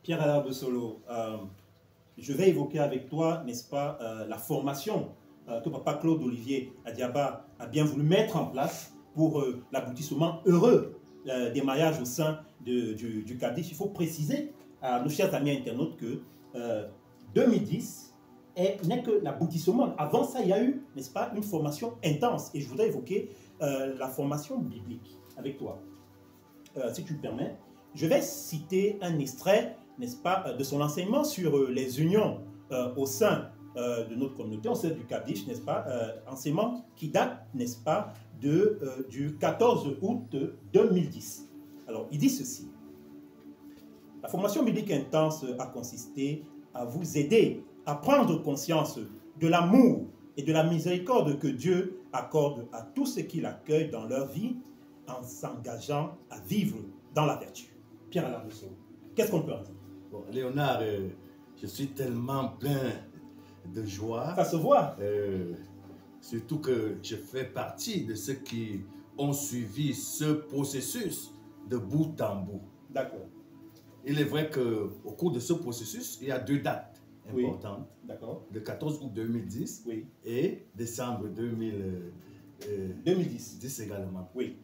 Pierre-Alain Bessolo, je vais évoquer avec toi, n'est-ce pas, la formation que Papa Claude Olivier Adiaba a bien voulu mettre en place pour l'aboutissement heureux des mariages au sein du Kaddish. Il faut préciser à nos chers amis internautes que 2010 n'est que l'aboutissement. Avant ça, il y a eu, n'est-ce pas, une formation intense. Et je voudrais évoquer la formation biblique avec toi, si tu le permets. Je vais citer un extrait, n'est-ce pas, de son enseignement sur les unions au sein de notre communauté, au sein du Kaddish, n'est-ce pas, enseignement qui date, n'est-ce pas, du 14 août 2010. Alors, il dit ceci. La formation biblique intense a consisté à vous aider à prendre conscience de l'amour et de la miséricorde que Dieu accorde à tous ceux qui l'accueillent dans leur vie en s'engageant à vivre dans la vertu. Pierre-Alain Bessolo, qu'est-ce qu'on peut en dire? Bon, Léonard, je suis tellement plein de joie. Ça se voit. Surtout que je fais partie de ceux qui ont suivi ce processus de bout en bout. D'accord. Il est vrai qu'au cours de ce processus, il y a deux dates importantes. Oui. D'accord. Le 14 août 2010 oui. et décembre 2010 également. Oui.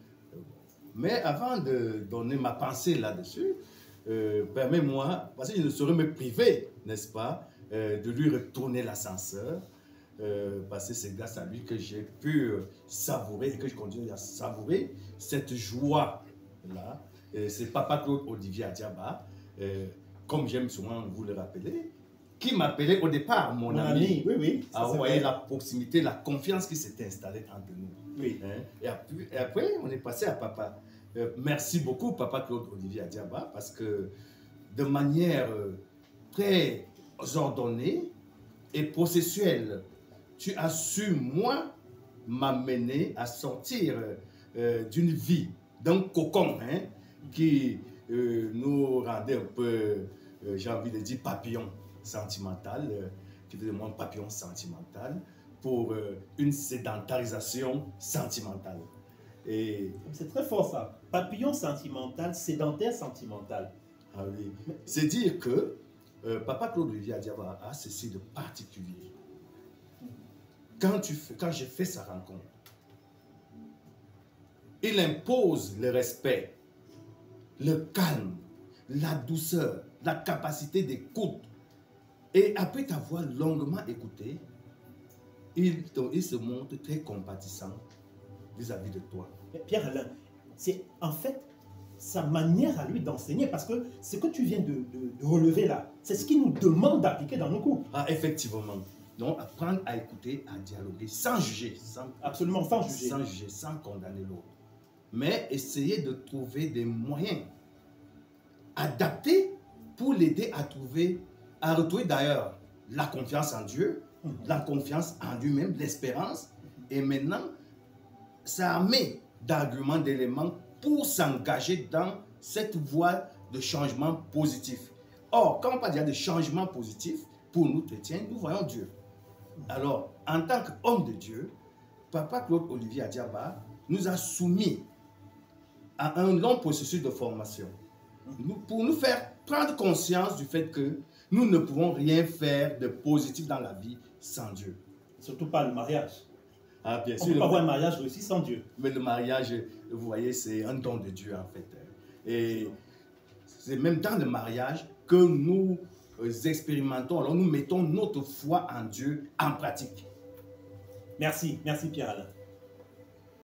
Mais avant de donner ma pensée là-dessus, permets-moi, parce que je ne saurais me priver, n'est-ce pas, de lui retourner l'ascenseur, parce que c'est grâce à lui que j'ai pu savourer et que je continue à savourer cette joie-là. C'est Papa Claude Olivier Adiaba, comme j'aime souvent vous le rappeler, qui m'appelait au départ mon ami. Oui, oui. À envoyer la proximité, la confiance qui s'était installée entre nous. Oui. Hein? Et après, on est passé à Papa. Merci beaucoup, Papa Claude Olivier Adiaba, parce que de manière très ordonnée et processuelle, tu as su, moi, m'amener à sortir d'une vie, d'un cocon, hein, qui nous rendait un peu, j'ai envie de dire, papillon sentimental, qui faisait moins papillon sentimental, pour une sédentarisation sentimentale. C'est très fort ça. Papillon sentimental, sédentaire sentimental. Ah oui. C'est dire que Papa Claude Olivier Adiaba a ceci de particulier. Quand j'ai fait sa rencontre, il impose le respect, le calme, la douceur, la capacité d'écoute. Et après t'avoir longuement écouté, il se montre très compatissant vis-à-vis de toi. Pierre-Alain, c'est en fait sa manière à lui d'enseigner, parce que ce que tu viens de relever là, c'est ce qu'il nous demande d'appliquer dans nos cours. Ah, effectivement. Donc, apprendre à écouter, à dialoguer, sans juger. Absolument, sans juger. Sans juger, sans condamner l'autre. Mais essayer de trouver des moyens adaptés pour l'aider à retrouver d'ailleurs la confiance en Dieu, la confiance en lui-même, l'espérance, et maintenant s'armer d'arguments, d'éléments pour s'engager dans cette voie de changement positif. Or, quand on parle déjà de changement positif, pour nous chrétiens, nous voyons Dieu. Alors, en tant qu'homme de Dieu, Papa Claude Olivier Adiaba nous a soumis à un long processus de formation pour nous faire prendre conscience du fait que nous ne pouvons rien faire de positif dans la vie sans Dieu. Surtout pas le mariage. Ah, bien sûr. On ne peut pas avoir un mariage réussi sans Dieu. Mais le mariage, vous voyez, c'est un don de Dieu en fait. Et c'est même dans le mariage que nous expérimentons, alors nous mettons notre foi en Dieu en pratique. Merci Pierre-Alain.